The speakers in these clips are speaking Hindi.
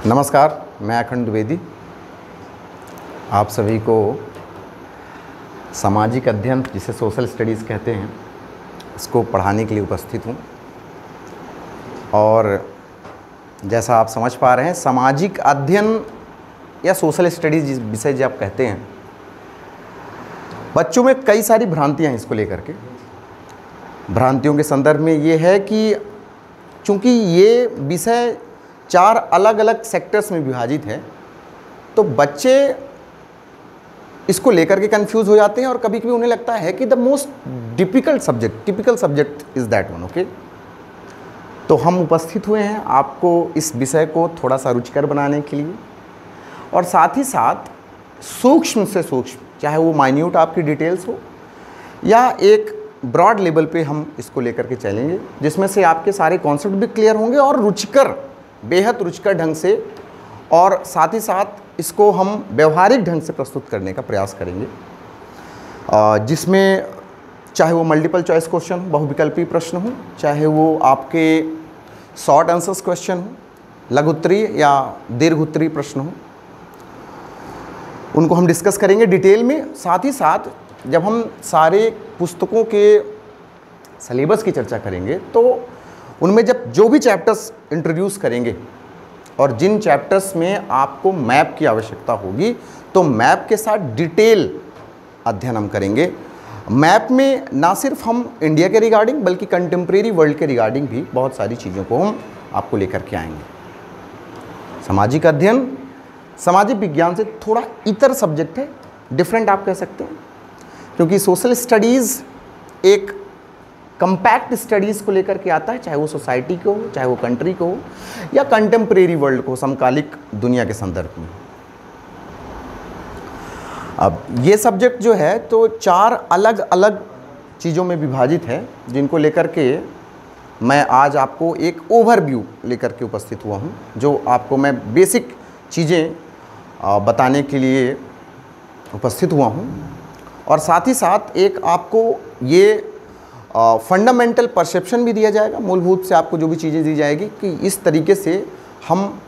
नमस्कार, मैं अखंड द्विवेदी आप सभी को सामाजिक अध्ययन जिसे सोशल स्टडीज़ कहते हैं इसको पढ़ाने के लिए उपस्थित हूँ। और जैसा आप समझ पा रहे हैं, सामाजिक अध्ययन या सोशल स्टडीज़ जिस विषय जो आप कहते हैं, बच्चों में कई सारी भ्रांतियाँ हैं इसको लेकर के। भ्रांतियों के संदर्भ में ये है कि चूँकि ये विषय 4 अलग अलग सेक्टर्स में विभाजित है, तो बच्चे इसको लेकर के कंफ्यूज हो जाते हैं और कभी कभी उन्हें लगता है कि the most typical subject is that one. Okay, तो हम उपस्थित हुए हैं आपको इस विषय को थोड़ा सा रुचिकर बनाने के लिए, और साथ ही साथ सूक्ष्म से सूक्ष्म, चाहे वो माइन्यूट आपकी डिटेल्स हो या एक ब्रॉड लेवल पे हम इसको लेकर के चलेंगे, जिसमें से आपके सारे कॉन्सेप्ट भी क्लियर होंगे और रुचिकर, बेहद रुचिकर ढंग से, और साथ ही साथ इसको हम व्यवहारिक ढंग से प्रस्तुत करने का प्रयास करेंगे, जिसमें चाहे वो मल्टीपल चॉइस क्वेश्चन, बहुविकल्पी प्रश्न हो, चाहे वो आपके शॉर्ट आंसर्स क्वेश्चन हो, लघुत्तरीय या दीर्घोत्तरीय प्रश्न हो, उनको हम डिस्कस करेंगे डिटेल में। साथ ही साथ जब हम सारे पुस्तकों के सिलेबस की चर्चा करेंगे तो उनमें जब जो भी चैप्टर्स इंट्रोड्यूस करेंगे और जिन चैप्टर्स में आपको मैप की आवश्यकता होगी, तो मैप के साथ डिटेल अध्ययन हम करेंगे। मैप में ना सिर्फ हम इंडिया के रिगार्डिंग बल्कि कंटेम्प्रेरी वर्ल्ड के रिगार्डिंग भी बहुत सारी चीज़ों को हम आपको लेकर के आएंगे। सामाजिक अध्ययन सामाजिक विज्ञान से थोड़ा इतर सब्जेक्ट है, डिफरेंट आप कह सकते हैं, क्योंकि सोशल स्टडीज़ एक कंपैक्ट स्टडीज़ को लेकर के आता है, चाहे वो सोसाइटी को हो, चाहे वो कंट्री को हो, या कंटेम्प्रेरी वर्ल्ड को, समकालिक दुनिया के संदर्भ में। अब ये सब्जेक्ट जो है तो 4 अलग अलग चीज़ों में विभाजित है, जिनको लेकर के मैं आज आपको एक ओवरव्यू लेकर के उपस्थित हुआ हूँ, जो आपको मैं बेसिक चीज़ें बताने के लिए उपस्थित हुआ हूँ, और साथ ही साथ एक आपको ये फंडामेंटल परसेप्शन भी दिया जाएगा। मूलभूत से आपको जो भी चीज़ें दी जाएगी कि इस तरीके से हम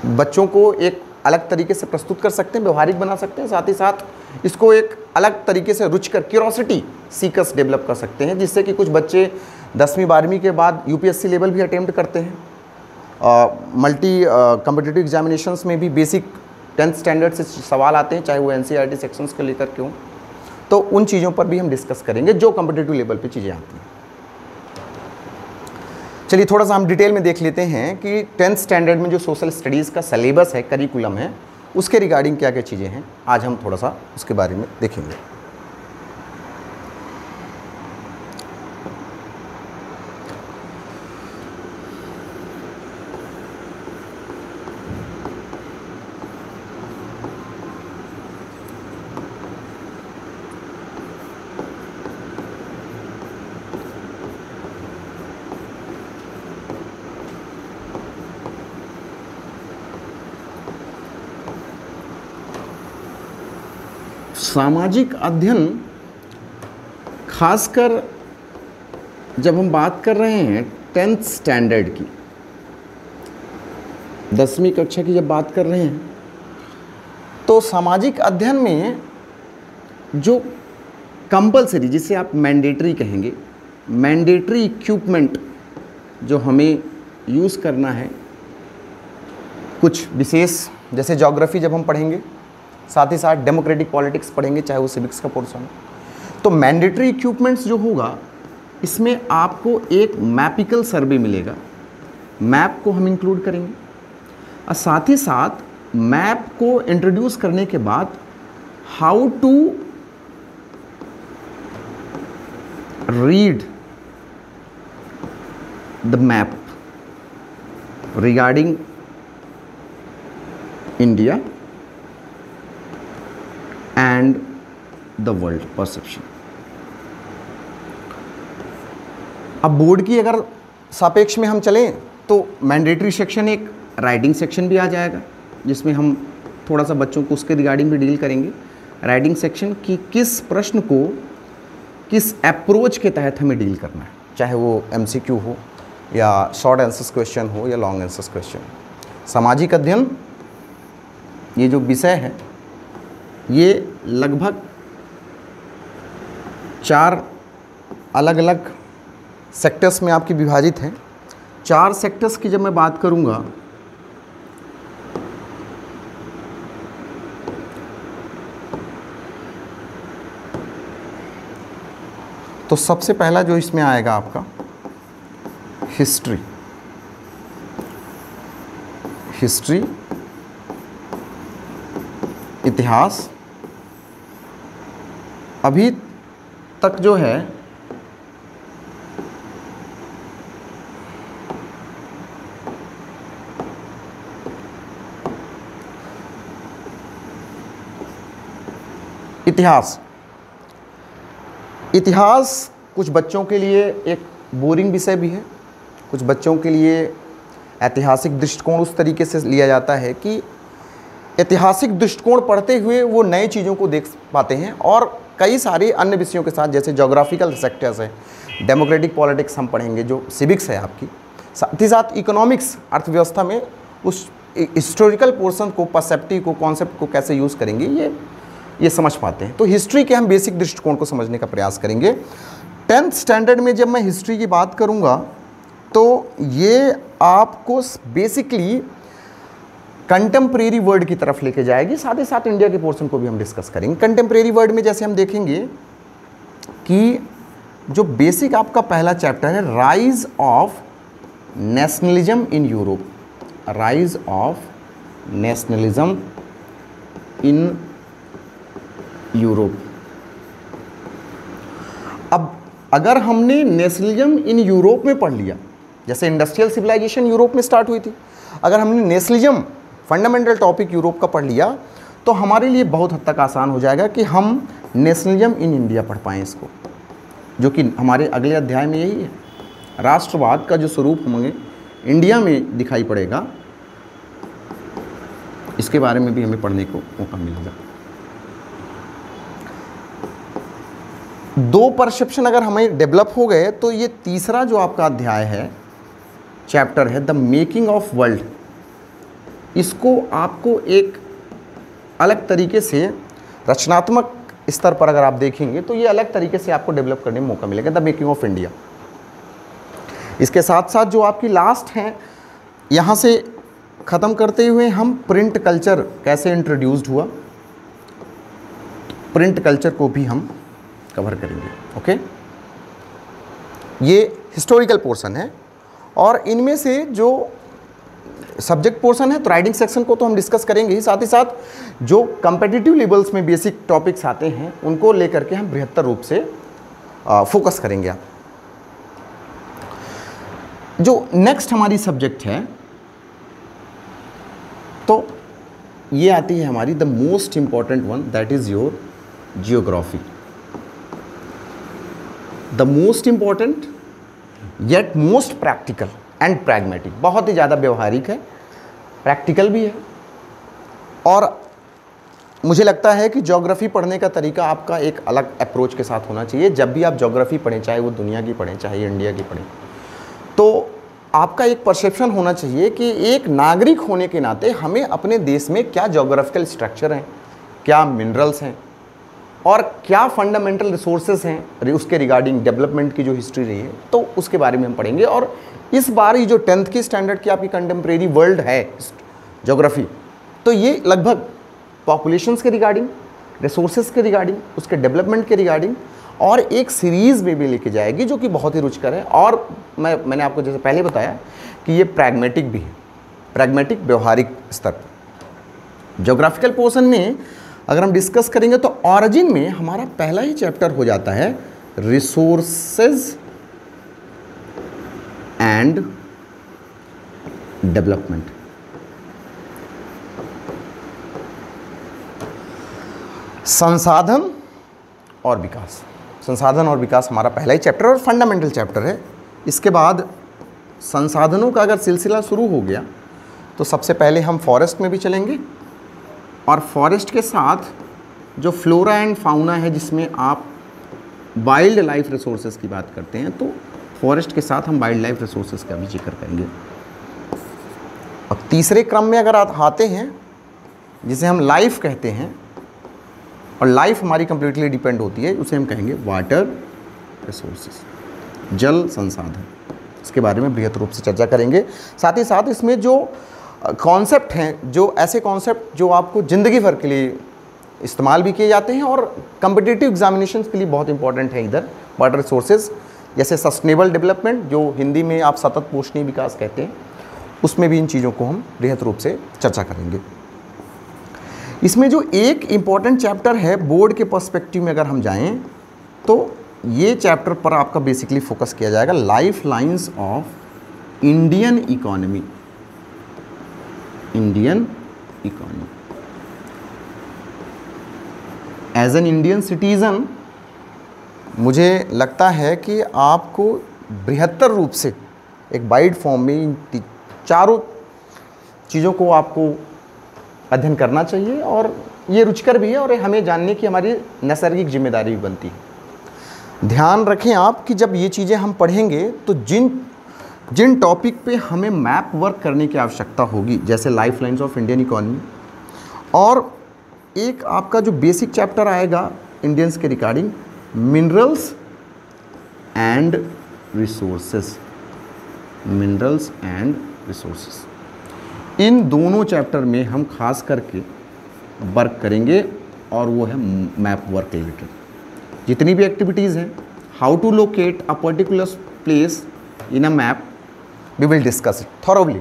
बच्चों को एक अलग तरीके से प्रस्तुत कर सकते हैं, व्यवहारिक बना सकते हैं, साथ ही साथ इसको एक अलग तरीके से रुचिकर, क्यूरोसिटी सीकर्स डेवलप कर सकते हैं, जिससे कि कुछ बच्चे 10वीं 12वीं के बाद यूपीएससी लेवल भी अटेम्प्ट करते हैं। मल्टी कॉम्पिटिटिव एग्जामिनेशंस में भी बेसिक 10th स्टैंडर्ड से सवाल आते हैं, चाहे वो एनसीईआरटी सेक्शंस को लेकर के हों, तो उन चीज़ों पर भी हम डिस्कस करेंगे जो कॉम्पिटिटिव लेवल पे चीज़ें आती हैं। चलिए थोड़ा सा हम डिटेल में देख लेते हैं कि 10th स्टैंडर्ड में जो सोशल स्टडीज़ का सिलेबस है, करिकुलम है, उसके रिगार्डिंग क्या क्या चीज़ें हैं, आज हम थोड़ा सा उसके बारे में देखेंगे। सामाजिक अध्ययन, खासकर जब हम बात कर रहे हैं 10th स्टैंडर्ड की, 10वीं कक्षा की जब बात कर रहे हैं, तो सामाजिक अध्ययन में जो कंपलसरी, जिसे आप मैंडेटरी कहेंगे, मैंडेटरी इक्विपमेंट जो हमें यूज़ करना है, कुछ विशेष, जैसे ज्योग्राफी जब हम पढ़ेंगे, साथ ही साथ डेमोक्रेटिक पॉलिटिक्स पढ़ेंगे, चाहे वो सिविक्स का पोर्शन हो, तो मैंडेटरी इक्विपमेंट्स जो होगा, इसमें आपको एक मैपिकल सर्वे मिलेगा, मैप को हम इंक्लूड करेंगे, और साथ ही साथ मैप को इंट्रोड्यूस करने के बाद how to read the map regarding India and the world perception. अब बोर्ड की अगर सापेक्ष में हम चलें तो मैंडेटरी सेक्शन, एक राइटिंग सेक्शन भी आ जाएगा, जिसमें हम थोड़ा सा बच्चों को उसके रिगार्डिंग भी डील करेंगे। राइटिंग सेक्शन की किस प्रश्न को किस अप्रोच के तहत हमें डील करना है, चाहे वो एमसीक्यू हो, या शॉर्ट आंसर्स क्वेश्चन हो या लॉन्ग आंसर्स क्वेश्चन। सामाजिक अध्ययन ये जो विषय है ये लगभग 4 अलग अलग सेक्टर्स में आपकी विभाजित है। 4 सेक्टर्स की जब मैं बात करूंगा तो सबसे पहला जो इसमें आएगा आपका हिस्ट्री। हिस्ट्री इतिहास अभी तक जो है इतिहास कुछ बच्चों के लिए एक बोरिंग विषय भी है, कुछ बच्चों के लिए ऐतिहासिक दृष्टिकोण उस तरीके से लिया जाता है कि ऐतिहासिक दृष्टिकोण पढ़ते हुए वो नई चीज़ों को देख पाते हैं, और कई सारे अन्य विषयों के साथ जैसे जोग्राफिकल सेक्टर्स है, डेमोक्रेटिक पॉलिटिक्स हम पढ़ेंगे जो सिविक्स है आपकी, साथ ही साथ इकोनॉमिक्स अर्थव्यवस्था में उस हिस्टोरिकल पोर्शन को, परसेप्टिव को, कॉन्सेप्ट को कैसे यूज़ करेंगे ये समझ पाते हैं। तो हिस्ट्री के हम बेसिक दृष्टिकोण को समझने का प्रयास करेंगे। 10th स्टैंडर्ड में जब मैं हिस्ट्री की बात करूंगा तो ये आपको बेसिकली कंटेम्प्रेरी वर्ल्ड की तरफ लेके जाएगी, साथ ही साथ इंडिया के पोर्शन को भी हम डिस्कस करेंगे। कंटेम्प्रेरी वर्ल्ड में जैसे हम देखेंगे कि जो बेसिक आपका पहला चैप्टर है rise of nationalism in Europe, rise of nationalism in Europe. अब अगर हमने नेशनलिज्म इन यूरोप में पढ़ लिया, जैसे इंडस्ट्रियल सिविलाइजेशन यूरोप में स्टार्ट हुई थी, अगर हमने नेशनलिज्म फंडामेंटल टॉपिक यूरोप का पढ़ लिया तो हमारे लिए बहुत हद तक आसान हो जाएगा कि हम नेशनलिज्म इन इंडिया पढ़ पाएँ इसको, जो कि हमारे अगले अध्याय में यही है। राष्ट्रवाद का जो स्वरूप हमें इंडिया में दिखाई पड़ेगा, इसके बारे में भी हमें पढ़ने को मौका मिलेगा। 2 परसेप्शन अगर हमें डेवलप हो गए तो ये तीसरा जो आपका अध्याय है, चैप्टर है द मेकिंग ऑफ वर्ल्ड, इसको आपको एक अलग तरीके से रचनात्मक स्तर पर अगर आप देखेंगे तो ये अलग तरीके से आपको डेवलप करने में मौका मिलेगा, द मेकिंग ऑफ इंडिया। इसके साथ साथ जो आपकी लास्ट है, यहाँ से ख़त्म करते हुए हम प्रिंट कल्चर कैसे इंट्रोड्यूस्ड हुआ, प्रिंट कल्चर को भी हम कवर करेंगे। ओके, ये हिस्टोरिकल पोर्शन है, और इनमें से जो सब्जेक्ट पोर्शन है तो राइटिंग सेक्शन को तो हम डिस्कस करेंगे ही, साथ ही साथ जो कम्पिटिटिव लेवल्स में बेसिक टॉपिक्स आते हैं उनको लेकर के हम बृहत्तर रूप से फोकस करेंगे। आप जो नेक्स्ट हमारी सब्जेक्ट है तो ये आती है हमारी the most important one, that is your geography. The most important yet most practical and pragmatic, बहुत ही ज़्यादा व्यवहारिक है, प्रैक्टिकल भी है, और मुझे लगता है कि ज्योग्राफी पढ़ने का तरीका आपका एक अलग अप्रोच के साथ होना चाहिए। जब भी आप ज्योग्राफी पढ़ें, चाहे वो दुनिया की पढ़ें चाहे इंडिया की पढ़ें, तो आपका एक परसेप्शन होना चाहिए कि एक नागरिक होने के नाते हमें अपने देश में क्या ज्योग्राफिकल स्ट्रक्चर हैं, क्या मिनरल्स हैं, और क्या फंडामेंटल रिसोर्सेज हैं, उसके रिगार्डिंग डेवलपमेंट की जो हिस्ट्री रही है तो उसके बारे में हम पढ़ेंगे। और इस बार ये जो 10th की स्टैंडर्ड की आपकी कंटेम्प्रेरी वर्ल्ड है ज्योग्राफी, तो ये लगभग पॉपुलेशंस के रिगार्डिंग, रिसोर्सेज के रिगार्डिंग, उसके डेवलपमेंट के रिगार्डिंग और एक सीरीज़ में भी लेके जाएगी जो कि बहुत ही रुचिकर है। और मैंने आपको जैसे पहले बताया कि ये प्रैग्मेटिक भी है, प्रैग्मेटिक व्यवहारिक स्तर। ज्योग्राफिकल पोर्शन में अगर हम डिस्कस करेंगे तो ऑरिजिन में हमारा पहला ही चैप्टर हो जाता है रिसोर्सेज एंड डेवलपमेंट। संसाधन और विकास, संसाधन और विकास हमारा पहला ही चैप्टर और फंडामेंटल चैप्टर है। इसके बाद संसाधनों का अगर सिलसिला शुरू हो गया तो सबसे पहले हम फॉरेस्ट में भी चलेंगे, और फॉरेस्ट के साथ जो फ्लोरा एंड फाउना है जिसमें आप वाइल्ड लाइफ रिसोर्सेज की बात करते हैं, तो फॉरेस्ट के साथ हम वाइल्ड लाइफ रिसोर्सेज का भी जिक्र करेंगे। और तीसरे क्रम में अगर आते हैं, जिसे हम लाइफ कहते हैं, और लाइफ हमारी कंप्लीटली डिपेंड होती है, उसे हम कहेंगे वाटर रिसोर्सेज, जल संसाधन। इसके बारे में बृहद रूप से चर्चा करेंगे। साथ ही साथ इसमें जो कॉन्सेप्ट हैं, जो ऐसे कॉन्सेप्ट जो आपको ज़िंदगी भर के लिए इस्तेमाल भी किए जाते हैं और कम्पिटिटिव एग्जामिनेशंस के लिए बहुत इंपॉर्टेंट है इधर वाटर रिसोर्सेज, जैसे सस्टेनेबल डेवलपमेंट, जो हिंदी में आप सतत पोषणीय विकास कहते हैं, उसमें भी इन चीज़ों को हम बृहद रूप से चर्चा करेंगे। इसमें जो एक इम्पॉर्टेंट चैप्टर है बोर्ड के पर्सपेक्टिव में अगर हम जाएं, तो ये चैप्टर पर आपका बेसिकली फोकस किया जाएगा, life lines of Indian economy. Indian economy as an Indian citizen, मुझे लगता है कि आपको बृहत्तर रूप से एक वाइड फॉर्म में इन चारों चीज़ों को आपको अध्ययन करना चाहिए, और ये रुचिकर भी है और हमें जानने की हमारी नैसर्गिक जिम्मेदारी भी बनती है। ध्यान रखें आप कि जब ये चीज़ें हम पढ़ेंगे तो जिन टॉपिक पे हमें मैप वर्क करने की आवश्यकता होगी, जैसे life lines of Indian economy, और एक आपका जो बेसिक चैप्टर आएगा इंडियंस के regarding minerals and resources, minerals and resources, इन दोनों चैप्टर में हम खास करके वर्क करेंगे, और वो है मैप वर्क रिलेटेड। जितनी भी एक्टिविटीज़ हैं, how to locate a particular place in a map, we will discuss it thoroughly.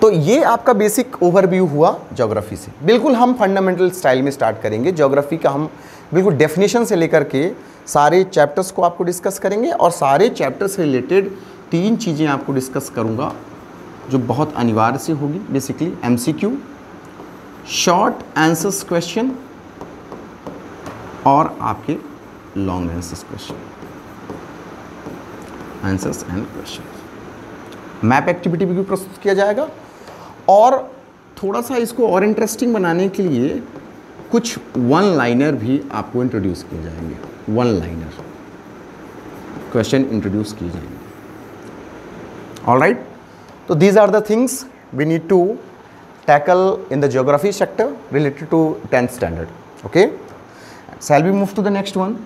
तो ये आपका बेसिक ओवरव्यू हुआ ज्योग्राफी से। बिल्कुल हम फंडामेंटल स्टाइल में स्टार्ट करेंगे ज्योग्राफी का, हम बिल्कुल डेफिनेशन से लेकर के सारे चैप्टर्स को आपको डिस्कस करेंगे, और सारे चैप्टर से रिलेटेड 3 चीज़ें आपको डिस्कस करूँगा जो बहुत अनिवार्य से होगी। Basically MCQ, short answers question, और आपके long answers question, answers and question. Map activity भी प्रस्तुत किया जाएगा, और थोड़ा सा इसको और इंटरेस्टिंग बनाने के लिए कुछ वन लाइनर भी आपको इंट्रोड्यूस किए जाएंगे। वन लाइनर क्वेश्चन इंट्रोड्यूस किए जाएंगे। ऑलराइट, तो these are the things we need to tackle in the geography sector related to 10th standard. Okay, shall we move to the next one.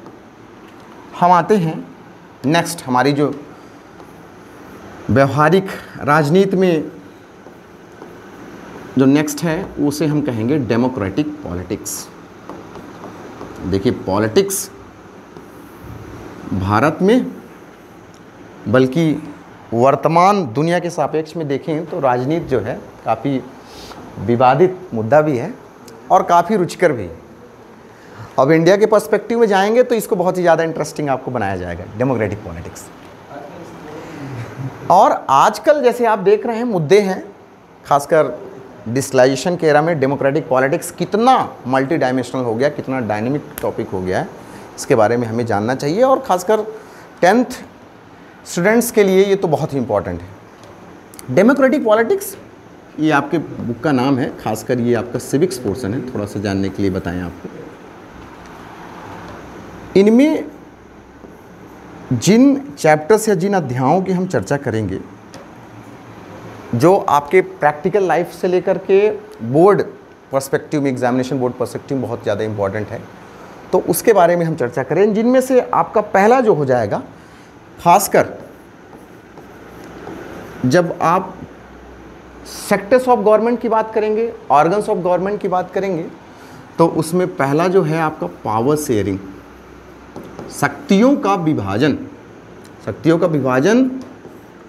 हम आते हैं नेक्स्ट, हमारी जो व्यवहारिक राजनीति में जो नेक्स्ट है उसे हम कहेंगे डेमोक्रेटिक पॉलिटिक्स। देखिए, पॉलिटिक्स भारत में, बल्कि वर्तमान दुनिया के सापेक्ष में देखें तो राजनीति जो है काफ़ी विवादित मुद्दा भी है और काफ़ी रुचिकर भी है। अब इंडिया के पर्सपेक्टिव में जाएंगे तो इसको बहुत ही ज़्यादा इंटरेस्टिंग आपको बनाया जाएगा, डेमोक्रेटिक पॉलिटिक्स। और आजकल जैसे आप देख रहे हैं मुद्दे हैं, खासकर डिजिटलाइजेशन के एरा में डेमोक्रेटिक पॉलिटिक्स कितना मल्टी डायमेंशनल हो गया, कितना डायनेमिक टॉपिक हो गया है, इसके बारे में हमें जानना चाहिए। और ख़ासकर 10th स्टूडेंट्स के लिए ये तो बहुत ही इंपॉर्टेंट है। डेमोक्रेटिक पॉलिटिक्स, ये आपके बुक का नाम है, खासकर ये आपका सिविक्स पोर्शन है, थोड़ा सा जानने के लिए बताएं आपको। इनमें जिन चैप्टर्स या जिन अध्यायों की हम चर्चा करेंगे, जो आपके प्रैक्टिकल लाइफ से लेकर के बोर्ड पर्सपेक्टिव में, एग्जामिनेशन बोर्ड पर्सपेक्टिव में बहुत ज़्यादा इंपॉर्टेंट है, तो उसके बारे में हम चर्चा करें। जिनमें से आपका पहला जो हो जाएगा, खासकर जब आप सेक्टर्स ऑफ गवर्नमेंट की बात करेंगे, ऑर्गन्स ऑफ गवर्नमेंट की बात करेंगे, तो उसमें पहला जो है आपका पावर शेयरिंग, शक्तियों का विभाजन। शक्तियों का विभाजन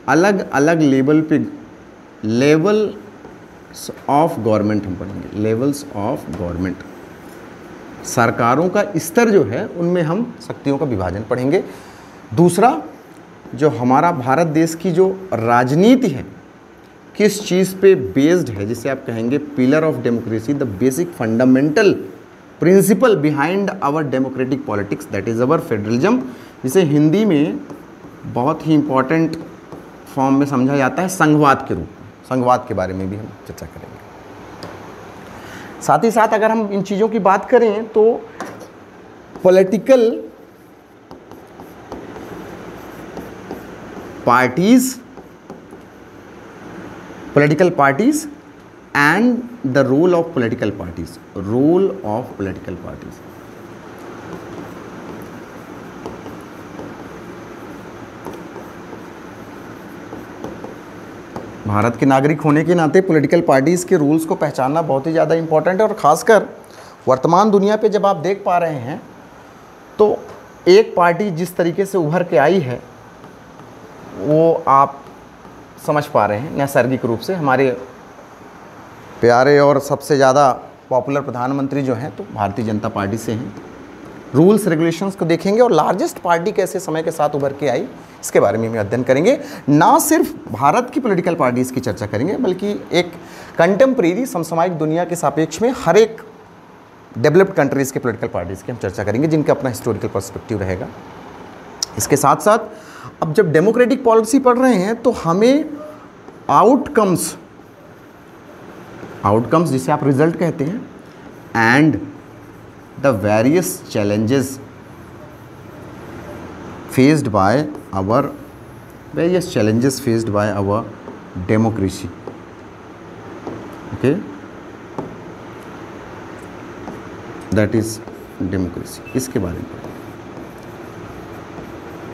अलग अलग लेवल पे, लेवल्स ऑफ गवर्नमेंट हम पढ़ेंगे, लेवल्स ऑफ गवर्नमेंट, सरकारों का स्तर जो है उनमें हम शक्तियों का विभाजन पढ़ेंगे। दूसरा, जो हमारा भारत देश की जो राजनीति है किस चीज़ पे बेस्ड है, जिसे आप कहेंगे pillar of democracy, the basic fundamental principle behind our democratic politics, that is our federalism, जिसे हिंदी में बहुत ही इम्पॉर्टेंट फॉर्म में समझा जाता है संघवाद के रूप में। संघवाद के बारे में भी हम चर्चा करेंगे। साथ ही साथ अगर हम इन चीज़ों की बात करें तो political parties, political parties and the role of political parties, role of political parties. Bharat के नागरिक होने के नाते पॉलिटिकल पार्टीज़ के रूल्स को पहचानना बहुत ही ज़्यादा इम्पॉर्टेंट है। और ख़ासकर वर्तमान दुनिया पे जब आप देख पा रहे हैं तो एक पार्टी जिस तरीके से उभर के आई है वो आप समझ पा रहे हैं। नैसर्गिक रूप से हमारे प्यारे और सबसे ज़्यादा पॉपुलर प्रधानमंत्री जो हैं तो भारतीय जनता पार्टी से हैं। रूल्स रेगुलेशंस को देखेंगे और लार्जेस्ट पार्टी कैसे समय के साथ उभर के आई इसके बारे में हम अध्ययन करेंगे। ना सिर्फ भारत की पॉलिटिकल पार्टीज़ की चर्चा करेंगे बल्कि एक कंटेम्प्रेरी समसामयिक दुनिया के सापेक्ष में हर एक डेवलप्ड कंट्रीज़ के पॉलिटिकल पार्टीज़ की हम चर्चा करेंगे जिनका अपना हिस्टोरिकल पर्सपेक्टिव रहेगा। इसके साथ साथ अब जब डेमोक्रेटिक पॉलिसी पढ़ रहे हैं तो हमें आउटकम्स जिसे आप रिजल्ट कहते हैं and the various challenges faced by our democracy, okay, that is democracy। इसके बारे में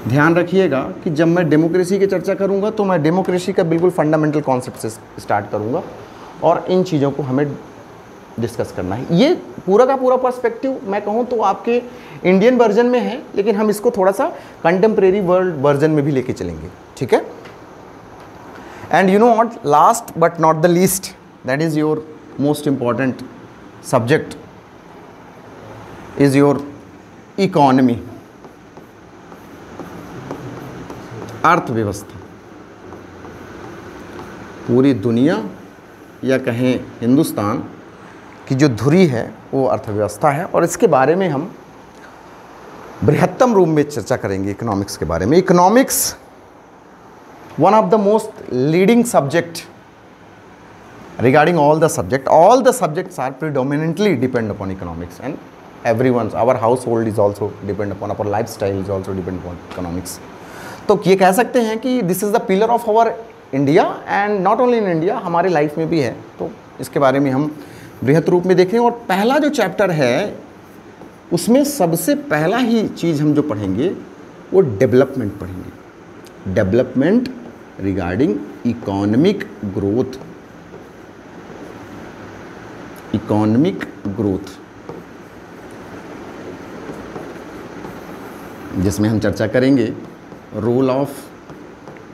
ध्यान रखिएगा कि जब मैं डेमोक्रेसी की चर्चा करूंगा तो मैं डेमोक्रेसी का बिल्कुल फंडामेंटल कॉन्सेप्ट से स्टार्ट करूंगा और इन चीज़ों को हमें डिस्कस करना है। ये पूरा का पूरा पर्सपेक्टिव मैं कहूँ तो आपके इंडियन वर्जन में है, लेकिन हम इसको थोड़ा सा कंटेम्प्रेरी वर्ल्ड वर्जन में भी लेके चलेंगे, ठीक है। And you know what, last but not the least, that is your most important subject is your economy, अर्थव्यवस्था। पूरी दुनिया या कहें हिंदुस्तान की जो धुरी है वो अर्थव्यवस्था है और इसके बारे में हम बृहत्तम रूप में चर्चा करेंगे इकोनॉमिक्स के बारे में। Economics one of the most leading subject regarding all the subjects are predominantly depend upon economics and everyone's, our household is also depend upon, our life style is also depend upon economics. तो ये कह सकते हैं कि this is the pillar of our India and not only in India, हमारे लाइफ में भी है। तो इसके बारे में हम बृहत रूप में देखें। और पहला जो चैप्टर है उसमें सबसे पहला ही चीज़ हम जो पढ़ेंगे वो डेवलपमेंट पढ़ेंगे। Development regarding economic growth, economic growth, जिसमें हम चर्चा करेंगे role of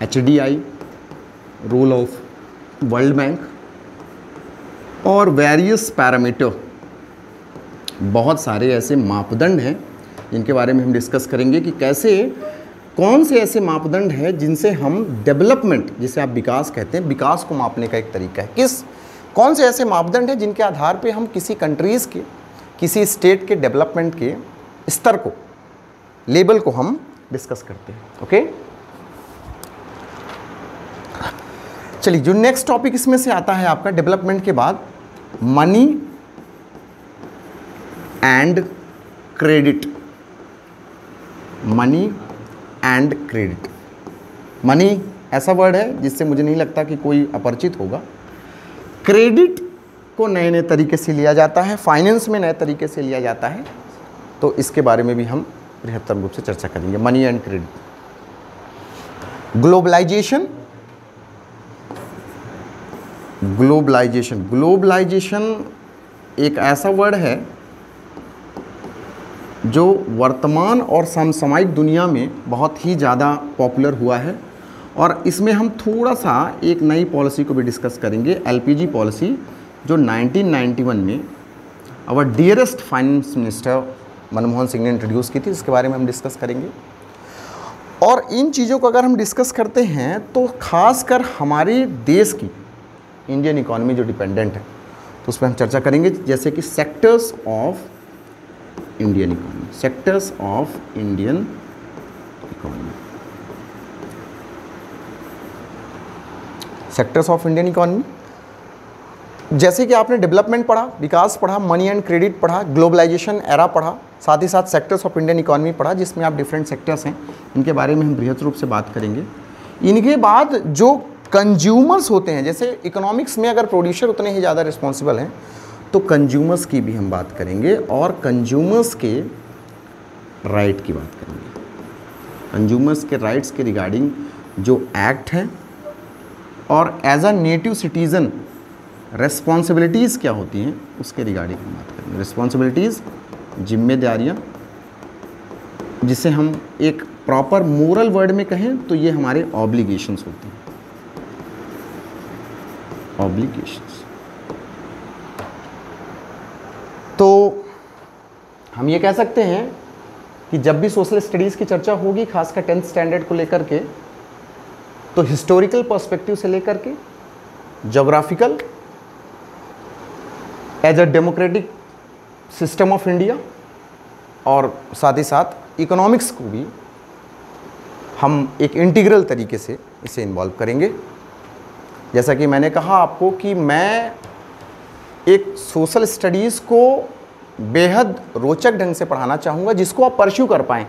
HDI, role of world bank और वेरियस पैरामीटर। बहुत सारे ऐसे मापदंड हैं जिनके बारे में हम डिस्कस करेंगे कि कैसे, कौन से ऐसे मापदंड हैं जिनसे हम डेवलपमेंट, जिसे आप विकास कहते हैं, विकास को मापने का एक तरीका है। कौन से ऐसे मापदंड हैं जिनके आधार पे हम किसी कंट्रीज़ के, किसी स्टेट के डेवलपमेंट के स्तर को, लेवल को हम डिस्कस करते हैं। ओके, चलिए जो नेक्स्ट टॉपिक इसमें से आता है आपका डेवलपमेंट के बाद, money and credit. Money and credit. Money ऐसा वर्ड है जिससे मुझे नहीं लगता कि कोई अपरिचित होगा। क्रेडिट को नए नए तरीके से लिया जाता है, फाइनेंस में नए तरीके से लिया जाता है, तो इसके बारे में भी हम बृहत्तम रूप से चर्चा करेंगे। Money and credit. Globalisation. Globalisation एक ऐसा वर्ड है जो वर्तमान और समसामयिक दुनिया में बहुत ही ज़्यादा पॉपुलर हुआ है और इसमें हम थोड़ा सा एक नई पॉलिसी को भी डिस्कस करेंगे, LPG पॉलिसी, जो 1991 में our dearest finance minister Manmohan Singh ने इंट्रोड्यूस की थी। इसके बारे में हम डिस्कस करेंगे। और इन चीज़ों को अगर हम डिस्कस करते हैं तो खासकर हमारे देश की इंडियन इकोनॉमी जो डिपेंडेंट है तो उस पर हम चर्चा करेंगे, जैसे कि sectors of Indian economy, sectors of Indian economy, sectors of Indian economy. जैसे कि आपने डेवलपमेंट पढ़ा, विकास पढ़ा, मनी एंड क्रेडिट पढ़ा, ग्लोबलाइजेशन एरा पढ़ा, साथ ही साथ सेक्टर्स ऑफ इंडियन इकोनॉमी पढ़ा, जिसमें आप डिफरेंट सेक्टर्स हैं इनके बारे में हम बृहत रूप से बात करेंगे। इनके बाद जो कंज्यूमर्स होते हैं, जैसे इकोनॉमिक्स में अगर प्रोड्यूसर उतने ही ज़्यादा रिस्पॉन्सिबल हैं, तो कंज्यूमर्स की भी हम बात करेंगे और कंज्यूमर्स के राइट की बात करेंगे। कंज्यूमर्स के राइट्स के रिगार्डिंग जो एक्ट हैं और as a native citizen responsibilities क्या होती हैं उसके रिगार्डिंग हम बात करेंगे। रिस्पॉन्सिबिलिटीज़, जिम्मेदारियाँ, जिसे हम एक प्रॉपर मोरल वर्ड में कहें तो ये हमारे ऑब्लिगेशंस होती हैं, ऑब्लिगेशंस। तो हम ये कह सकते हैं कि जब भी सोशल स्टडीज़ की चर्चा होगी, खासकर 10th स्टैंडर्ड को लेकर के, तो हिस्टोरिकल पर्सपेक्टिव से लेकर के geographical, as a democratic system of India, और साथ ही साथ इकोनॉमिक्स को भी हम एक इंटीग्रल तरीके से इसे इन्वॉल्व करेंगे। जैसा कि मैंने कहा आपको कि मैं एक सोशल स्टडीज़ को बेहद रोचक ढंग से पढ़ाना चाहूँगा, जिसको आप परस्यू कर पाएँ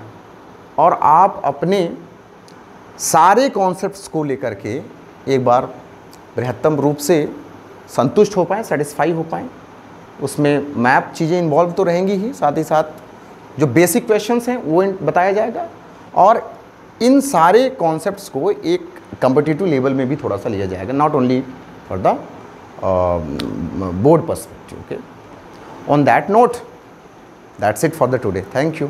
और आप अपने सारे कॉन्सेप्ट्स को लेकर के एक बार बृहत्तम रूप से संतुष्ट हो पाएँ, सेटिस्फाई हो पाएँ। उसमें मैप चीज़ें इन्वॉल्व तो रहेंगी ही, साथ ही साथ जो बेसिक क्वेश्चंस हैं वो बताया जाएगा, और इन सारे कॉन्सेप्ट्स को एक कॉम्पिटिटिव लेवल में भी थोड़ा सा लिया जाएगा, not only for the board perspective. Okay, on that note, that's it for the today. Thank you.